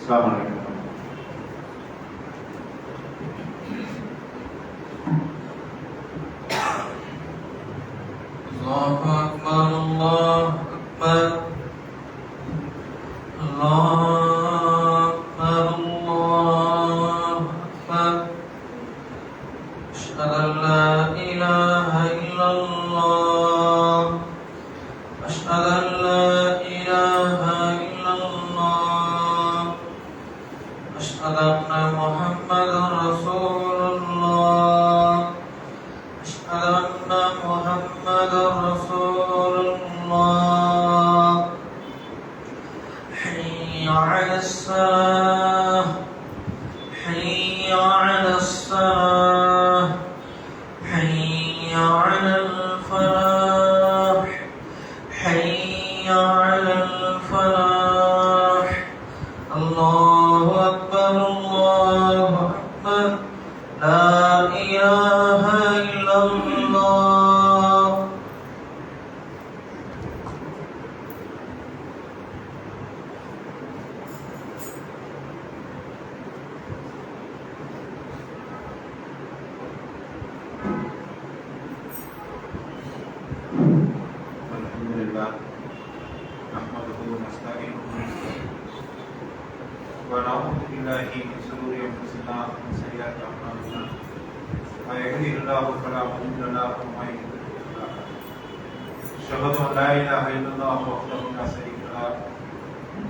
அஸ்ஸலாமு அலைக்கும். அல்லாஹு அக்பர், அல்லாஹு அக்பர், அல்லாஹு அக்பர், அல்லாஹு அக்பர். அஷ்ஹது அன் லா இலாஹ இல்லல்லாஹ், அஷ்ஹது அன் லா இலாஹ இல்லல்லாஹ், அஷ்ஹது அன்ன முஹம்மதர் ரசூலுல்லாஹ், அஷ்ஹது அன்ன முஹம்மதர் ரசூலுல்லாஹ். حي على الصلاة، حي على الصلاة، حي على الفلاح، حي على الفلاح. الله أكبر، الله أكبر، لا إله إلا الله. அல்ஹம்துலில்லாஹ் நஹ்மதுஹு வ நஸ்தஈனுஹு வ நஊது பில்லாஹி மின் ஷுரூரி அன்ஃபுஸினா வ மின் ஸய்யிஆத்தி அஅமாலினா. மை யஹ்திஹில்லாஹு ஃபலா முضில்ல லஹு வ மை யுضلل ஃபலா ஹாதிய லஹு. அஷ்ஹது அன் லா இலாஹ இல்லல்லாஹு வஹ்தஹு லா ஷரீக லஹு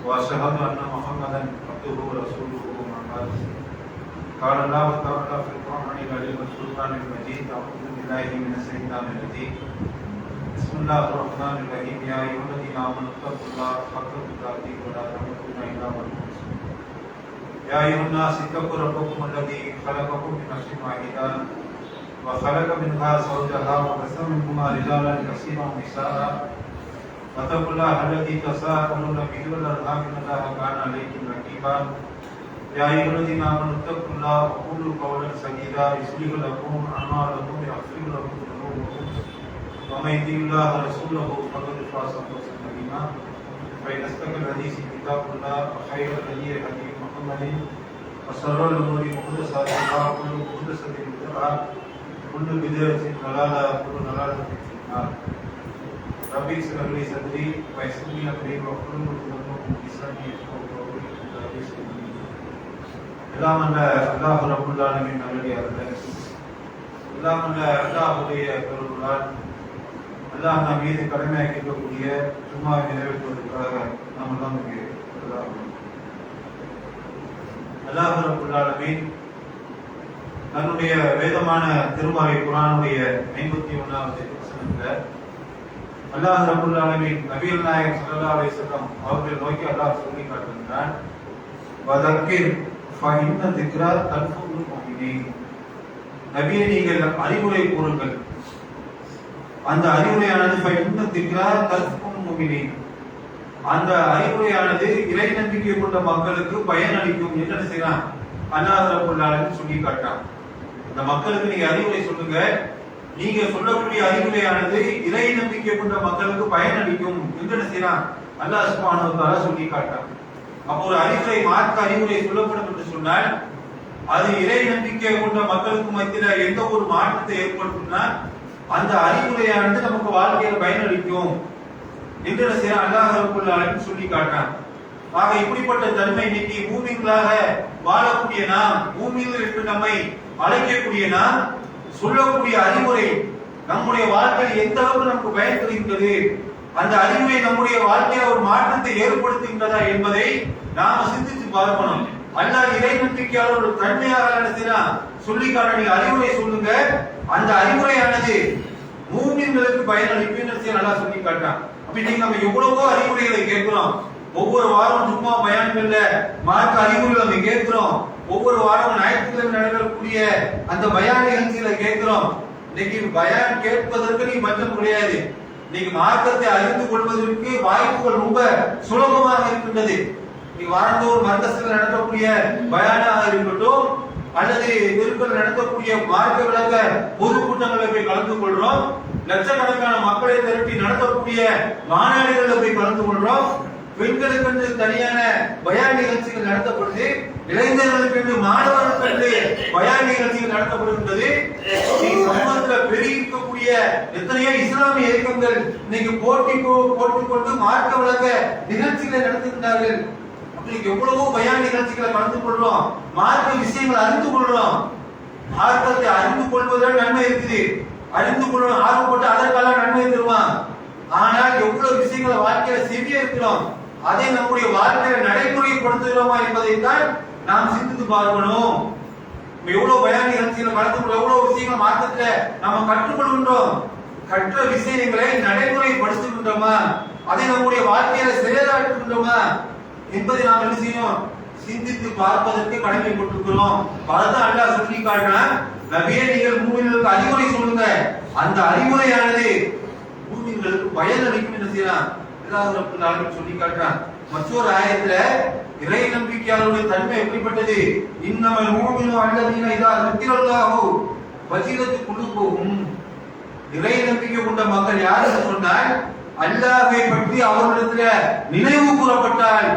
வ அஷ்ஹது அன்ன முஹம்மதன் அப்துஹு வ ரசூலுஹு. அம்மா பஅத். قال الله تعالى في القرآن العظيم والفرقان المجيد. أعوذ بالله من الشيطان الرجيم. بسم الله الرحمن الرحيم. يا أيها الذين آمنوا اتقوا الله حق تقاته ولا تموتن إلا وأنتم مسلمون. يا أيها الناس اتقوا ربكم الذي خلقكم من نفس واحدة وخلق منها زوجها وبث منهما رجالا كثيرا ونساء واتقوا الله الذي تساءلون به والأرحام إن الله كان عليكم رقيبا. يا أيها الذين آمنوا اتقوا الله وقولوا قولا سديدا يصلح لكم أعمالكم ويغفر لكم ذنوبكم ومن يطع الله ورسوله فقد فاز فوزا عظيما. فإن أصدق الحديث كتاب الله وخير الهدي هدي محمد وشر الأمور محدثاتها وكل محدثة بدعة وكل بدعة ضلالة وكل ضلالة في النار. ربي اشرح لي صدري ويسر لي أمري واحلل عقدة من لساني يفقهوا قولي. எல்லாம் அல்ல அல்லாஹ் ரப்புல் ஆலமீன் நல்லடியார்களே, எல்லாம் அல்ல அல்லாஹ்வுடைய பெருமையால் அல்லாஹ் நம் மீது கடமையாக்கி இருக்கக்கூடிய சும்மாவை நிறைவேற்றுவதற்காக நாம் தான் இங்கே அல்லாஹ் ரப்புல் ஆலமீன் தன்னுடைய வேதமான திருமறை குர்ஆனுடைய 51வது வசனத்துல அல்லாஹ் ரப்புல் ஆலமீன் நபிகள் நாயகம் ஸல்லல்லாஹு அலைஹி வஸல்லம் அவர்களை நோக்கி அல்லாஹ் சொல்லி காட்டுகிறான், வதக்கிர் ஃபஇன்ன திக்ரா தன்ஃபுல் முஃமினீன். நபியே நீங்கள் அறிவுரை கூறுங்கள், அந்த அறிவுரையானது ஃபஇன்ன திக்ரா தன்ஃபுல் முஃமினீன், அந்த அறிவுரையானது இறை நம்பிக்கை கொண்ட மக்களுக்கு பயனளிக்கும் என்று என்ன செய்யறான் அல்லாஹ் ரப்பல் ஆலமீன் சொல்லி காட்டான். இந்த மக்களுக்கு நீங்க அறிவுரை சொல்லுங்க, நீங்க சொல்லக்கூடிய அறிவுரையானது இறை நம்பிக்கை கொண்ட மக்களுக்கு பயனளிக்கும் என்று என்ன செய்யறான் அல்லாஹ் சுப்ஹானஹு வ தஆலா சொல்லி காட்டான். அப்போ ஒரு அறிவுரை மார்க்க அறிவுரை சொல்லப்படும் என்று சொன்னால் அது இறை நம்பிக்கை கொண்ட மக்களுக்கு மத்தியில எந்த ஒரு மாற்றத்தை ஏற்படுத்தும்னா அந்த அறிவுரையானது நமக்கு வாழ்க்கையில பயனளிக்கும் என்று அல்லாஹ் ரப்பல் ஆலமீன் சொல்லி காட்டான். ஆக இப்படிப்பட்ட தன்மை இன்னைக்கு பூமிகளாக வாழக்கூடிய நாம், பூமியில் இருந்து நம்மை அழைக்கக்கூடிய நாம் சொல்லக்கூடிய அறிவுரை நம்முடைய வாழ்க்கையில் எந்த அளவுக்கு நமக்கு பயன் தருகின்றது, அந்த அறிவுரை நம்முடைய வாழ்க்கையில ஒரு மாற்றத்தை ஏற்படுத்துகின்றதா என்பதை நாம சிந்தித்து பார்க்கணும். அல்லாஹ் இறை நம்பிக்கையாளர் ஒரு தன்மையாக சொல்லி காட்ட நீங்க அறிவுரை சொல்லுங்க, அந்த அறிவுரையானது மூமின்களுக்கு பயனளிக்கும் நல்லா சொல்லி காட்டான். அப்ப இன்னைக்கு நம்ம எவ்வளவோ அறிவுரைகளை கேட்கிறோம், ஒவ்வொரு வாரம் சும்மா பயான்கள்ல மார்க்க அறிவுரை நம்ம கேட்கிறோம், ஒவ்வொரு வாரம் ஞாயிற்றுக்கிழமை நடைபெறக்கூடிய அந்த பயான் நிகழ்ச்சிகளை கேட்கிறோம். இன்னைக்கு பயான் கேட்பதற்கு நீ பஞ்சம் கிடையாது. இன்னைக்கு மார்க்கத்தை அறிந்து கொள்வதற்கு வாய்ப்புகள் ரொம்ப சுலபமாக இருக்கின்றது. நீ வாரந்தோறும் மர்கஸில் நடத்தக்கூடிய பயானாக இருக்கட்டும் அல்லது தெருக்கள் நடத்தக்கூடிய மார்க்க விளக்க பொதுக்கூட்டங்களை போய் கலந்து கொள்றோம், லட்சக்கணக்கான மக்களை திரட்டி நடத்தக்கூடிய மாநாடுகளில் போய் கலந்து கொள்றோம். பெண்களுக்கு தனியான பயான் நிகழ்ச்சிகள் நடத்தப்படுது, இளைஞர்களுக்கு மாணவர்களுக்கு பயான் நிகழ்ச்சிகள் நடத்தப்படுகின்றது. சமூகத்தில் பெருகிக்கக்கூடிய எத்தனையோ இஸ்லாமிய இயக்கங்கள் இன்னைக்கு போட்டுக்கொண்டு மார்க்க விளக்க நிகழ்ச்சிகளை நடத்துகின்றார்கள். அப்படி எவ்வளவோ பயான் நிகழ்ச்சிகளை கலந்து கொள்றோம், மார்க்க விஷயங்களை அறிந்து கொள்றோம். மார்க்கத்தை அறிந்து கொள்வதில் நன்மை இருக்குது, அறிந்து கொள்ள ஆர்வப்பட்டு அதற்கான நன்மை தருவான். ஆனால் எவ்வளவு விஷயங்களை வாழ்க்கையில செவிய இருக்கிறோம், அதை நம்முடைய வாழ்க்கையில நடைமுறைப்படுத்துகிறோமா என்பதைத்தான் நாம் சிந்தித்து பார்க்கணும். எவ்வளவு பயான் நிகழ்ச்சிகளை கலந்து கொள்ள எவ்வளவு விஷயங்களை மார்க்கத்துல நாம கற்றுக்கொள்கின்றோம், கற்ற விஷயங்களை நடைமுறைப்படுத்துகின்றோமா, அதை நம்முடைய வாழ்க்கையில செயலாற்றுகின்றோமா என்பதை நாம் என்ன செய்யணும், சிந்தித்து பார்ப்பதற்கு கடமைப்பட்டிருக்கிறோம். அதுதான் அல்லாஹ் சொல்லி காட்டுறான், நபியே நீங்கள் மூமின்களுக்கு அறிவுரை சொல்லுங்க. அந்த அறிவுரையானது மூமின்களுக்கு பயன் அளிக்கும் என்ன செய்யலாம் அல்லாஹ் ரப்பல் ஆலமீன் சொல்லி காட்டுறான். மற்றொரு ஆயத்துல இறை நம்பிக்கையாளருடைய தன்மை எப்படிப்பட்டது, இன்னமல் மூமினு அல்லதீன இதா ذكرல்லாஹு வஜிலத் குலூபுஹும். இறை நம்பிக்கை கொண்ட மக்கள் யார் என்று சொன்னால், அல்லாஹ்வை பற்றி அவர்களிடத்துல நினைவு கூறப்பட்டால்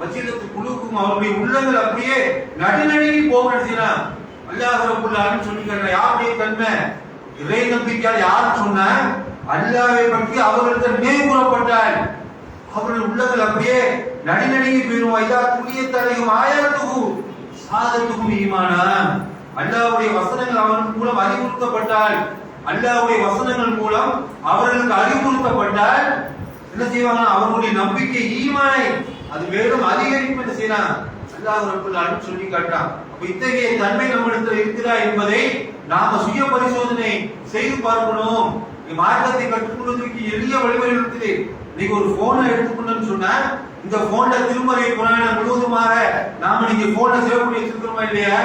வஜிலத் குலூபுஹும், அவருடைய உள்ளங்கள் அப்படியே நடுநடுங்கி போகணும் செய்யலாம். அல்லாஹ் ரப்பல் ஆலமீன் சொல்லி காட்டுறான். யாருடைய தன்மை, இறை நம்பிக்கையாளர் யார் சொன்னா, அல்லாஹ்வை பற்றி அவர்களிடத்துல நினைவு கூறப்பட்டால் அவர்கள் உள்ளங்கள் அப்படியே நடுநடுங்கி போயிடும். ஐயா துளிய தலையும் ஆயாத்துகு சாதத்துக்கும் ஈமானா. அல்லாஹ்வுடைய வசனங்கள் அவர்கள் மூலம் அறிவுறுத்தப்பட்டால், அல்லாஹ்வுடைய வசனங்கள் மூலம் அவர்களுக்கு அறிவுறுத்தப்பட்டால் என்ன செய்வாங்க, அவர்களுடைய நம்பிக்கை ஈமானை அது மேலும் அதிகரிக்கும் என்று செய்யலாம். அல்லாஹ் ரப்பல் ஆலமீன் சொல்லி காட்டுறான். அப்ப இத்தகைய தன்மை நம்மிடத்தில் இருக்கிறதா என்பதை நாம சுய பரிசோதனை செய்து பார்க்கணும். மார்க்கத்தை கற்றுக்கொள்வதற்கு எளிய வழிமுறை இருக்குது. நீங்க ஒரு போனை எடுத்துக்கணும்னு சொன்னா, இந்த போன்ல திருமறை குர்ஆனை முழுவதுமாக நாம நீங்க போன்ல சேவ் பண்ணி வச்சிருக்கிறோமா இல்லையா,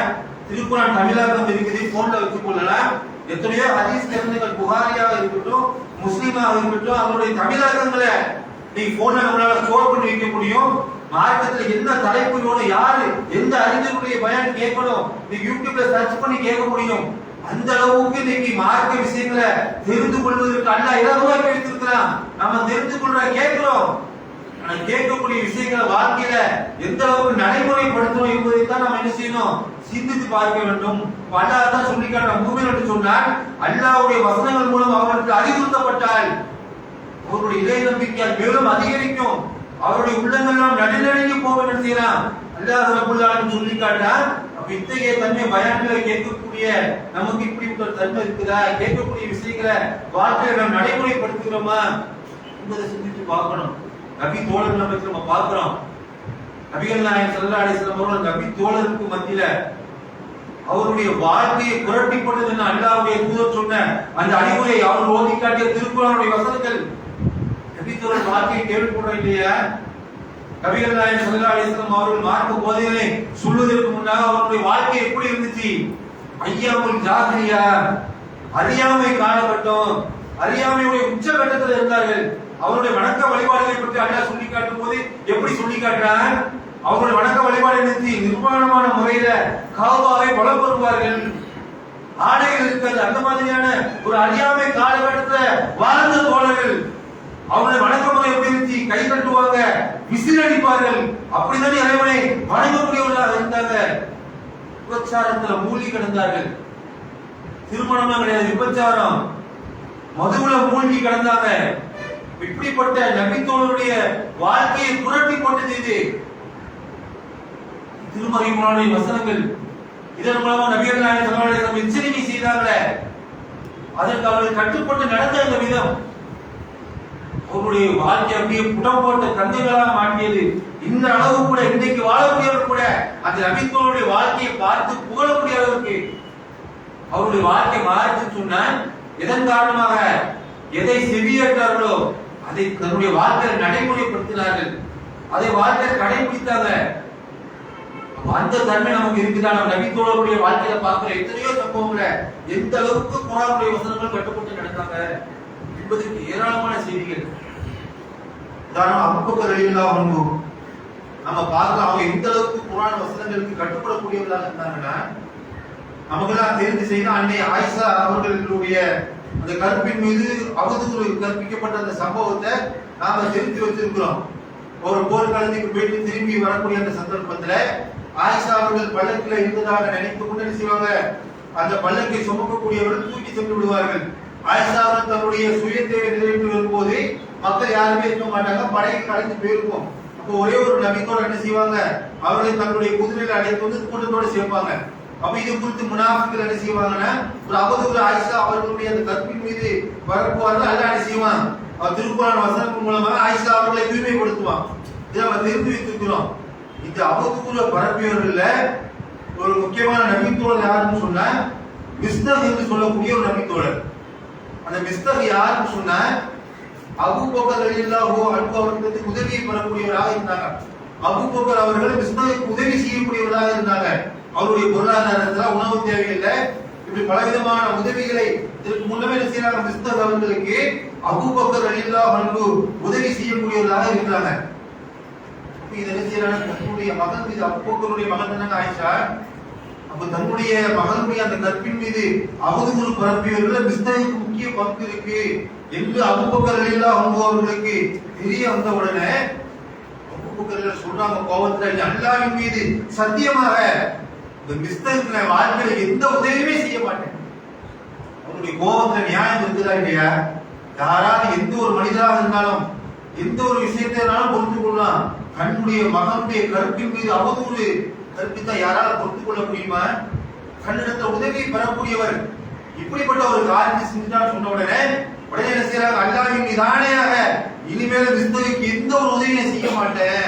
திருக்குர்ஆன் தமிழாக்கம் இருக்குது, போன்ல வச்சு கொள்ளலாம். எத்தனையோ ஹதீஸ் கிரந்தங்கள், புகாரியாக இருக்கட்டும் முஸ்லிமாக இருக்கட்டும், அவருடைய தமிழாக்கங்களை நீங்க போன்ல நம்மளால ஸ்டோர் பண்ணி வைக்க முடியும். மார்க்கத்துல என்ன தலைப்பு வேணும், யாரு எந்த அறிஞருடைய பயான் கேட்கணும், நீங்க யூடியூப்ல சர்ச் பண்ணி கேட்க முடியும். அந்த அளவுக்கு இன்னைக்கு மார்க்க விஷயங்களை தெரிந்து கொள்வதற்கு அல்லாஹ் இலகுவாக்கி வைத்திருக்கிறான். நாம தெரிந்து கொள்ற கேட்கிறோம், ஆனா கேட்கக்கூடிய விஷயங்களை வாழ்க்கையில எந்த அளவுக்கு நடைமுறைப்படுத்தணும் என்பதை தான் நாம் என்ன செய்யணும், சிந்தித்து பார்க்க வேண்டும். அல்லாஹ் தான் சொல்லி காட்டுறான், மூமின் என்று சொன்னால் அல்லாஹ்வுடைய வசனங்கள் மூலம் அவர்களுக்கு அறிவுறுத்தப்பட்டால் அவருடைய இறை நம்பிக்கையால் மேலும் அதிகரிக்கும், அவருடைய உள்ளங்கள் நடுநடுங்கி போக என்ன செய்யலாம் அல்லாஹ் ரப்பல் ஆலமீன் சொல்லி காட்டுறான். அப்ப இத்தகைய தன்மை பயான்களை கேட்கக்கூடிய நமக்கு இப்படி ஒரு தன்மை இருக்குதா, கேட்கக்கூடிய விஷயங்களை வாழ்க்கையில நடைமுறைப்படுத்துகிறோமா என்பதை சிந்தித்து பார்க்கணும். நபி தோழர்களை பற்றி நம்ம பார்க்கிறோம். நபிகள் நாயகம் ஸல்லல்லாஹு அலைஹி வஸல்லம் அவர்கள் நபி தோழருக்கு மத்தியில அவருடைய வாழ்க்கையை புரட்டி போட்டது என்ன, அல்லாஹ்வுடைய தூதர் சொன்ன அந்த அறிவுரை, அவர் ஓதி காட்டிய திருக்குர்ஆனுடைய வசனங்கள். நபி தோழர் வாழ்க்கையை கேள்விப்படுறோம் இல்லையா. நபிகள் நாயகம் ஸல்லல்லாஹு அலைஹி வஸல்லம் அவர்கள் மார்க்க போதனைகளை சொல்வதற்கு முன்னாக அவருடைய வாழ்க்கை எப்படி இருந்துச்சு, ஐயாமுல் ஜாஹிலியா, அறியாமை காலகட்டம், அறியாமையுடைய உச்சகட்டத்தில் இருந்தார்கள். அவருடைய வணக்க வழிபாடுகளை பற்றி அல்லாஹ் சொல்லி காட்டும் போது எப்படி சொல்லி காட்டுறான், அவருடைய வணக்க வழிபாடு நிறுத்தி நிர்வாணமான முறையில காபாவை வலம் வருவார்கள், ஆடைகள் இருக்காது. அந்த மாதிரியான ஒரு அறியாமை காலகட்டத்தில் வாழ்ந்த தோழர்கள். அவருடைய வணக்க முறை எப்படி இருந்துச்சு, கை கட்டுவாங்க, விசிலடிப்பார்கள். அப்படித்தானே இறைவனை வணங்கக்கூடியவர்களாக இருந்தாங்க. விபச்சாரத்துல மூழ்கி கிடந்தார்கள். திருமணம் கிடையாது, விபச்சாரம், மதுவுல மூழ்கி கிடந்தாங்க. இப்படிப்பட்ட நபித்தோழருடைய வாழ்க்கையை புரட்டி போட்டது இது திருமறை குர்ஆனுடைய வசனங்கள். இதன் மூலமா நபிகள் நாயகம் ஸல்லல்லாஹு அலைஹி வஸல்லம் எச்சரிக்கை செய்தாங்க. அதற்கு அவர்கள் கட்டுப்பட்டு நடந்த அந்த விதம் அவருடைய வாழ்க்கை அப்படியே புடம் போட்ட கந்தைகளாக மாற்றியது. இந்த அளவு கூட இன்றைக்கு வாழக்கூடியவர் கூட அந்த நபித்தோருடைய வாழ்க்கையை பார்த்து புகழக்கூடிய அளவுக்கு அவருடைய வாழ்க்கை மாறிச்சு சொன்ன எதன் காரணமாக, எதை செவியேற்றார்களோ அதை தன்னுடைய வாழ்க்கையை நடைமுறைப்படுத்தினார்கள், அதை வாழ்க்கையை கடைபிடித்தாங்க. அந்த தன்மை நமக்கு இருக்குதா? நம்ம நபித்தோருடைய வாழ்க்கையில பார்க்கிற எத்தனையோ சம்பவங்களை எந்த அளவுக்கு குர்ஆனுடைய வசனங்கள் கட்டுப்பட்டு நடந்தாங்க என்பதற்கு ஏராளமான செய்திகள். உதாரணம் அபூபக்கர் ரலியல்லாஹு அன்ஹு நம்ம பார்க்கலாம். அவங்க எந்த அளவுக்கு குர்ஆன் வசனங்களுக்கு கட்டுப்படக்கூடியவர்களாக இருந்தாங்கன்னா, நமக்கெல்லாம் தெரிந்து செய்த அன்னை ஆயிஷா அவர்களுடைய அந்த கற்பின் மீது அவதூறு கற்பிக்கப்பட்ட அந்த சம்பவத்தை நாம தெரிந்து வச்சிருக்கிறோம். ஒரு போர்க்களத்துக்கு போயிட்டு திரும்பி வரக்கூடிய அந்த சந்தர்ப்பத்துல ஆயிஷா அவர்கள் பல்லக்கில் இருந்ததாக நினைத்து கொண்டு என்ன செய்வாங்க, அந்த பல்லக்கை சுமக்கக்கூடியவர்கள் தூக்கி சென்று விடுவார்கள். ஆயிஷா அவர்கள் தன்னுடைய சுய தேவை நிறைவேற்றி வரும்போது மக்கள் யாருமே இருக்க மாட்டாங்க, படையை கலைந்து போயிருக்கும். அப்போ ஒரே ஒரு நபித்தோட என்ன செய்வாங்க, அவர்களை தங்களுடைய குதிரையில அழைத்து வந்து கூட்டத்தோடு சேர்ப்பாங்க. அப்ப இது குறித்து முனாஃபிக்கள் என்ன செய்வாங்கன்னா, ஒரு அவதூறு ஆயிஷா அவர்களுடைய அந்த கற்பின் மீது வரப்போவார்கள். அல்லாஹ் என்ன செய்வான், திருக்குர்ஆன் வசனத்தின் மூலமாக ஆயிஷா அவர்களை தூய்மைப்படுத்துவான். இதை நம்ம தெரிந்து வைத்திருக்கிறோம். இந்த அவதூறு பரப்பியவர்கள ஒரு முக்கியமான நபித்தோழர் யாருன்னு சொன்னா மிஸ்தக் என்று சொல்லக்கூடிய ஒரு நபித்தோழர். அந்த மிஸ்தக் யாருன்னு சொன்னா அபூபக்கர் ரலியல்லாஹு அன்ஹு அவர்களுக்கு உதவியை பெறக்கூடியவராக இருந்தாங்க. அபூபக்கர் அவர்கள் மிஸ்தகுக்கு உதவி செய்யக்கூடியவராக இருந்தாங்க. அவருடைய பொருளாதாரத்துல உணவு தேவையில்லை, இப்படி பலவிதமான உதவிகளை இதற்கு முன்னமே என்ன செய்யறாங்க, மிஸ்தக் அவர்களுக்கு அபூபக்கர் ரலியல்லாஹு அன்ஹு உதவி செய்யக்கூடியவராக இருக்கிறாங்க. இதை என்ன செய்யறாங்க, தன்னுடைய மகன் மீது, அபூபக்கருடைய மகன் தானே ஆயிஷா, அப்ப தன்னுடைய மகனுடைய அந்த கற்பின் மீது அவதூறு பரப்பியவர்கள் மிஸ்தகுக்கு முக்கிய பங்கு இருக்கு என்று அபூபக்கர் ரலியல்லாஹு அன்ஹு அவர்களுக்கு தெரிய வந்த உடனே அபூபக்கர் சொல்றாங்க கோபத்துல, அல்லாஹ்வின் மீது சத்தியமாக இந்த மிஸ்தகுக்கு வாழ்க்கையில எந்த உதவியுமே செய்ய மாட்டேன். அவருடைய கோபத்துல நியாயம் இருக்குதா இல்லையா? யாராவது எந்த ஒரு மனிதராக இருந்தாலும் எந்த ஒரு விஷயத்தினாலும் பொறுத்து கொள்ளலாம். தன்னுடைய மகனுடைய கற்பின் மீது அவதூறு கற்பித்தா யாரால பொறுத்துக் கொள்ள முடியுமா? தன்னிடத்த உதவி பெறக்கூடியவர் இப்படிப்பட்ட ஒரு காரியத்தை செஞ்சுட்டான்னு சொன்ன உடனே என்ன செய்யறாங்க, அல்லாஹ்வின் மீது ஆணையாக இனிமேல மிஸ்தகுக்கு எந்த ஒரு உதவியும் செய்ய மாட்டேன்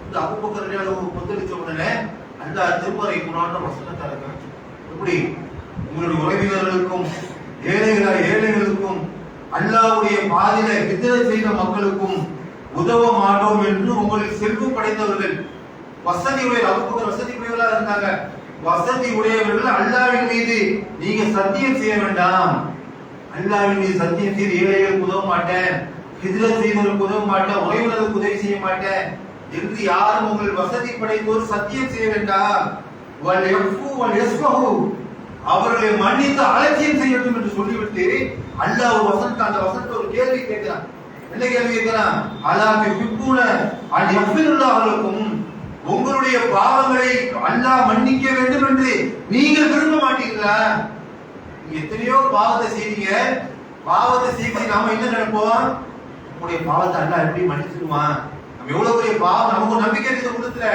என்று அபூபக்கர் ரலியல்லாஹு அன்ஹு கொந்தளிச்ச உடனே அல்லாஹ் திருமறை குர்ஆன்ல வசனத்தை இறக்குறான். எப்படி உங்களுடைய உறவினர்களுக்கும் ஏழைகளுக்கும் அல்லாஹ்வுடைய பாதையில ஹிஜ்ரத் செய்த மக்களுக்கும் உதவ மாட்டோம் என்று உங்களில் செல்வம் படைத்தவர்கள், வசதி உடையவர்களாக இருந்தாங்க. வசதி உடையவர்கள் அல்லாஹ்வின் மீது நீங்க சத்தியம் செய்ய வேண்டாம். அல்லாஹ்வின் மீது சத்தியம் செய்து ஏழைகளுக்கு உதவ மாட்டேன், ஹிஜ்ரத் செய்தவர்களுக்கு உதவ மாட்டேன், உறவினருக்கு உதவி செய்ய மாட்டேன் என்று யாரும் உங்கள் வசதி படைத்தோர் சத்தியம் செய்ய வேண்டாம். அவர்களை மன்னித்து அலட்சியம் செய்யட்டும் என்று சொல்லிவிட்டு அல்லாஹ் ஒரு வசனத்தை, அந்த வசனத்தை ஒரு கேள்வி கேட்கிறான். என்ன கேள்வி கேட்கிறான்? அல்லாஹ் பிப்புன அல் யஃபிருல்லாஹுக்கும், உங்களுடைய பாவங்களை அல்லாஹ் மன்னிக்க வேண்டும் என்று நீங்கள் விரும்ப மாட்டீங்களா? எத்தனையோ பாவத்தை செய்வீங்க, பாவத்தை செய்து நாம என்ன நினைப்போம், நம்முடைய பாவத்தை அல்லாஹ் எப்படி மன்னிச்சிடுவான், நம்ம எவ்வளவு பெரிய பாவம், நமக்கு நம்பிக்கை இருக்க கொடுத்துல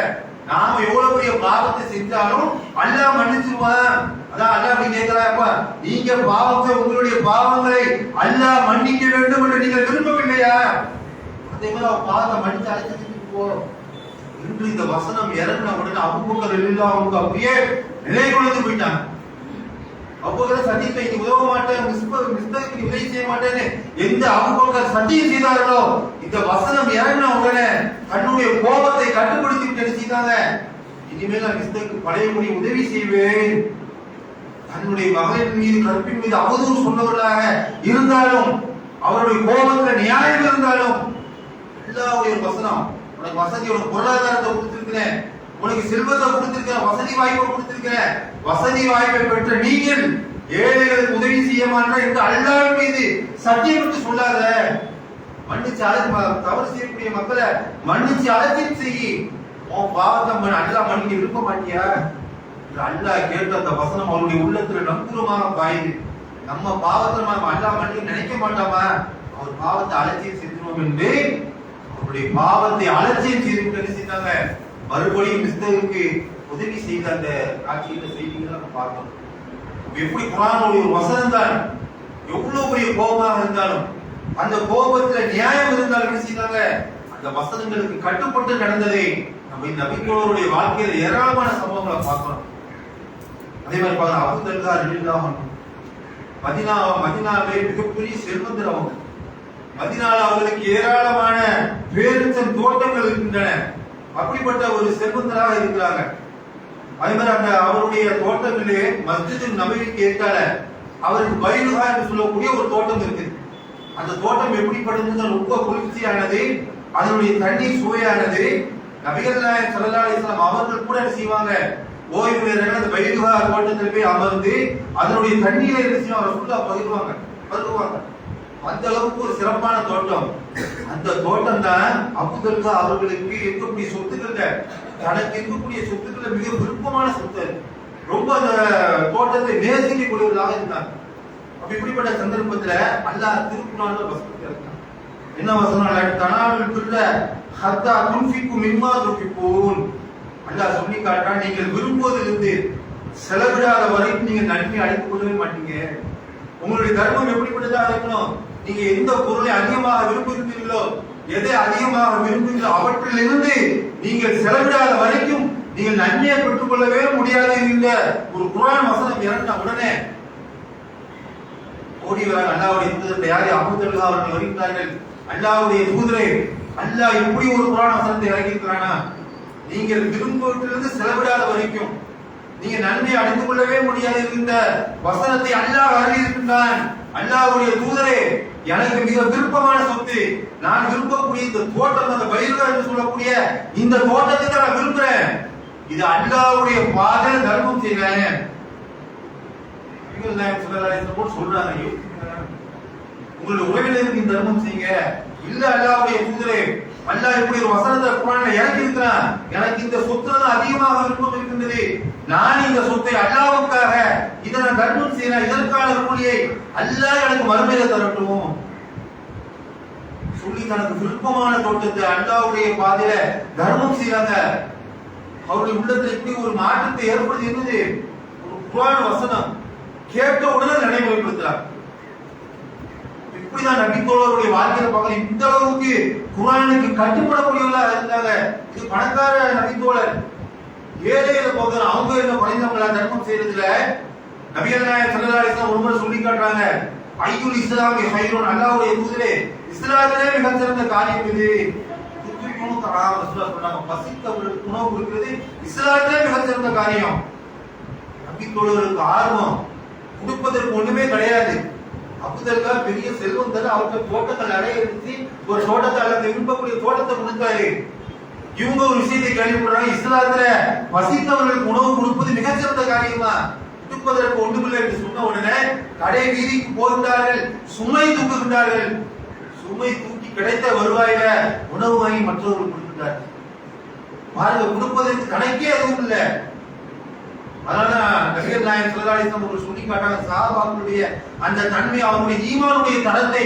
நாம எவ்வளவு பெரிய பாவத்தை செஞ்சாலும் அல்லாஹ் மன்னிச்சிடுவான். அதான் அல்லாஹ் அப்படி கேட்கிறாப்பா, நீங்க பாவத்தை, உங்களுடைய பாவங்களை அல்லாஹ் மன்னிக்க வேண்டும் என்று நீங்கள் விரும்பவில்லையா? அதே மாதிரி அவன் பாவத்தை மன்னிச்சு அழைச்சிட்டு போ என்று இந்த வசனம் இறங்கின உடனே அபூபக்கர் ரலியல்லாஹு அன்ஹு அப்படியே நிலை குலைந்து போயிட்டாங்க. அபூபக்கர் சத்தியத்தை நீ உதவ மாட்டேன், மிஸ்தகுக்கு உதவி செய்ய மாட்டேன்னு எந்த அபூபக்கர் சத்தியம் செய்தார்களோ, இந்த வசனம் இறங்கின உடனே தன்னுடைய கோபத்தை கட்டுப்படுத்தி விட்டு செய்தாங்க, இனிமேல் நான் மிஸ்தகுக்கு பழையபடி உதவி செய்வேன். தன்னுடைய மகளின் மீது கற்பின் மீது அவதூறு சொன்னவர்களாக இருந்தாலும், அவருடைய கோபத்துல நியாயம் இருந்தாலும், அல்லாஹ்வுடைய வசனம், உனக்கு வசதி, உனக்கு பொருளாதாரத்தை கொடுத்திருக்கிறேன், உனக்கு செல்வத்தை கொடுத்திருக்கிறேன், வசதி வாய்ப்பை கொடுத்திருக்கிறேன், வசதி வாய்ப்பை பெற்ற நீங்கள் ஏழைகளுக்கு உதவி செய்ய மாட்டேன் என்று அல்லாஹ்வின் மீது சத்தியமிட்டு சொல்லாத. மன்னிச்சு தவறு செய்யக்கூடிய மக்களை மன்னிச்சு அலட்சியம் செய்யி, உன் பாவத்தை அல்லாஹ் மன்னிக்க விரும்ப மாட்டியா? அல்லாஹ் கேட்ட அந்த வசனம் அவருடைய உள்ளத்துல நம்புறமாக பாயுது. நம்ம பாவத்தை நம்ம அல்லாஹ் மன்னிக்க நினைக்க மாட்டாமா? அவர் பாவத்தை அலட்சியம் செஞ்சிருவோம் என்று அவருடைய பாவத்தை அலட்சியம் செய்து என்ன செய்தாங்க, மறுபடியும் மிஸ்தகுக்கு உதவி செய்த அந்த காட்சியில செய்திகளை நம்ம பார்த்தோம். எப்படி குர்ஆனுடைய ஒரு வசனம் தான் எவ்வளவு பெரிய கோபமாக இருந்தாலும், அந்த கோபத்துல நியாயம் இருந்தாலும் என்ன செய்தாங்க, அந்த வசனங்களுக்கு கட்டுப்பட்டு நடந்ததை நம்ம இந்த நபித்தோழருடைய வாழ்க்கையில ஏராளமான சம்பவங்களை பார்க்கிறோம். அதே மாதிரி பாருங்க, அபூ தர்தா ரலியல்லாஹு அன்ஹு மதீனாவிலே மிகப்பெரிய செல்வந்தர். அவங்க மதீனால அவர்களுக்கு ஏராளமான பேரிச்சம் தோட்டங்கள் இருக்கின்றன. அப்படிப்பட்ட ஒரு செல்வந்தராக இருக்கிறாங்க. அதே மாதிரி அந்த அவருடைய தோட்டத்திலே மஸ்ஜிதுன் நபவிக்கு ஏற்றால அவருக்கு பைருஹா என்று சொல்லக்கூடிய ஒரு தோட்டம் இருக்கு. அந்த தோட்டம் எப்படிப்பட்டது, ரொம்ப குளிர்ச்சியானது, அதனுடைய தண்ணீர் சுவையானது. நபிகள் நாயகம் ஸல்லல்லாஹு அலைஹி வஸல்லம் அவர்கள் கூட என்ன செய்வாங்க, ஓய்வு நேரங்கள் அந்த பைருஹா தோட்டத்தில் போய் அமர்ந்து அதனுடைய தண்ணீரை என்ன செய்வாங்க, ஃபுல்லா பருகுவாங்க. அந்த அளவுக்கு ஒரு சிறப்பான தோட்டம். அந்த தோட்டம் தான் அபூதல்ஹா அவர்களுக்கு இருக்கக்கூடிய சொத்துக்கள்ல, தனக்கு இருக்கக்கூடிய சொத்துக்களை மிக விருப்பமான சொத்து. ரொம்ப அந்த தோட்டத்தை நேசிக்கக்கூடியவர்களாக இருந்தாங்க. அப்ப இப்படிப்பட்ட சந்தர்ப்பத்துல அல்லாஹ் திருக்குறான்ல வசனத்தை இருக்கான். என்ன வசனம்? தனாலுல் பிர்ர ஹத்தா துன்ஃபிகு மிம்மா துஹிப்பூன். அல்லாஹ் சொல்லி காட்டுறான், நீங்கள் விரும்புவதிலிருந்து செலவிடாத வரைக்கும் நீங்க நன்மை அடைந்து கொள்ளவே மாட்டீங்க. உங்களுடைய தர்மம் எப்படிப்பட்டதாக இருக்கணும்? நீங்க எந்த பொருளை அதிகமாக விரும்புகிறீர்களோ, எதை அதிகமாக விரும்புகிறீர்களோ அவற்றிலிருந்து நீங்கள் செலவிடாத வரைக்கும் நீங்கள் நன்மையை பெற்றுக் கொள்ளவே முடியாது என்கிற ஒரு குர்ஆன் வசனம் இறங்கின உடனே ஓடி வராங்க அல்லாஹ்வுடைய தூதர். யாரு? அபூதல்ஹா அவர்கள் வருகிறார்கள். அல்லாஹ்வுடைய தூதரே, அல்லாஹ் எப்படி ஒரு குர்ஆன் வசனத்தை இறக்கி இருக்கிறானா, நீங்கள் விரும்புவதிலிருந்து செலவிடாத வரைக்கும் நீங்க நன்மை அடைந்து கொள்ளவே முடியாது என்கிற வசனத்தை அல்லாஹ் அறிவிக்கின்றான். அல்லாஹ்வுடைய தூதரே, எனக்கு மிக விருப்பமான சொத்து, நான் விரும்பக்கூடிய இந்த தோட்டம், அந்த பைர்கா என்று சொல்லக்கூடிய இந்த தோட்டத்தை தான் நான் விரும்புறேன். இது அல்லாஹ்வுடைய பாதையில் தர்மம் செய்றேன். சொல்றாங்க, உங்களுடைய உறவினருக்கு தர்மம் செய்யுங்க. இல்ல அல்லாஹ்வுடைய தூதரே, அல்லாஹ் இப்படி ஒரு வசனத்தை குர்ஆன்ல இறக்கி இருக்கிறான், எனக்கு இந்த சொத்துல தான் அதிகமாக விருப்பம் இருக்கின்றது, நான் இந்த சொத்தை அல்லாஹ்வுக்காக இதை நான் தர்மம் செய்யறேன், இதற்கான கூலியை அல்லாஹ் எனக்கு மறுமையில தரட்டும் சொல்லி தனக்கு விருப்பமான தோட்டத்தை அல்லாஹ்வுடைய பாதையில தர்மம் செய்யறாங்க. அவருடைய உள்ளத்துல இப்படி ஒரு மாற்றத்தை ஏற்படுத்தி இருந்தது ஒரு குர்ஆன் வசனம் கேட்ட உடனே நடைமுறைப்படுத்துறாங்க. இப்படிதான் நபித்தோழருடைய வாழ்க்கையில பார்க்க இந்த அளவுக்கு குர்ஆனுக்கு கட்டுப்படக்கூடியவர்களா இருந்தாங்க. இது பணக்கார நபித்தோழர், ஏழையில போகிற அவங்க என்ன குறைந்தவங்களா தர்மம் செய்யறதுல நபிகள் நாயகம் ஸல்லல்லாஹு அலைஹி வஸல்லம் ஒருமுறை சொல்லி காட்டுறாங்க, ஐயுல் இஸ்லாமி ஹைருன், அல்லாஹ்வுடைய தூதரே, இஸ்லாத்திலே மிகச் சிறந்த காரியம் இது. துத்ரிகுனு தஆம், ரசூலுல்லாஹ் சொன்னாங்க, பசித்தவர்களுக்கு உணவு கொடுக்கிறது இஸ்லாத்திலே மிகச் சிறந்த காரியம். நபித்தோழருக்கு ஆர்வம், கொடுப்பதற்கு ஒண்ணுமே கிடையாது. அபூதல்ஹா பெரிய செல்வந்தர், அவருக்கு தோட்டங்கள் நிறைய இருந்துச்சு, ஒரு தோட்டத்தை அல்ல விரும்பக்கூடிய தோட்டத்தை கொடுத்தாரு. இவங்க ஒரு விஷயத்தை கேள்விப்படுறாங்க, இஸ்லாத்துல வசித்தவர்களுக்கு உணவு கொடுப்பது மிகச்சிறந்த காரியமா, கொடுப்பதற்கு ஒன்றுமில்லை என்று சொன்ன உடனே கடை வீதிக்கு போகின்றார்கள், சுமை தூக்குகின்றார்கள். சுமை தூக்கி கிடைத்த வருவாயில உணவு வாங்கி மற்றவர்கள் கொடுக்கின்றார்கள். பாருங்க, கொடுப்பதற்கு கணக்கே எதுவும் இல்லை. அதனாலதான் நபிகள் நாயகம் ஸல்லல்லாஹு அலைஹி வஸல்லம் சொல்லி காட்டாங்க, சஹாபாக்களுடைய அந்த தன்மை, அவருடைய ஈமானுடைய தரத்தை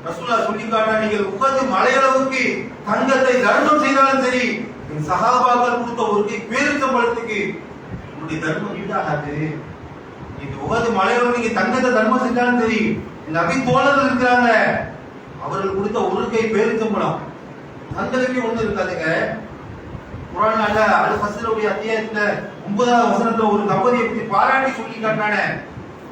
ரசூலுல்லாஹ் சொல்லி காட்டாங்க. நீங்கள் உகது மலையளவுக்கு தங்கத்தை தர்மம் செய்தாலும் சரி, சஹாபாக்கள் கொடுத்த ஒரு கை பேரிச்சம்பழத்துக்கு உங்களுடைய தர்மம் ஈடாகாது. இந்த உகது மலையளவு நீங்க தங்கத்தை தர்மம் செஞ்சாலும் சரி, நபி தோழர்கள் இருக்கிறாங்க, அவர்கள் கொடுத்த ஒரு கை பேரிச்சம்பழம் தங்களுக்கு ஒண்ணு இருக்காதுங்க. குர்ஆன்ல அல் ஃபஸ்லுடைய அத்தியாயத்துல 9வது வசனத்துல ஒரு தம்பதியை பற்றி பாராட்டி சொல்லி காட்டானே,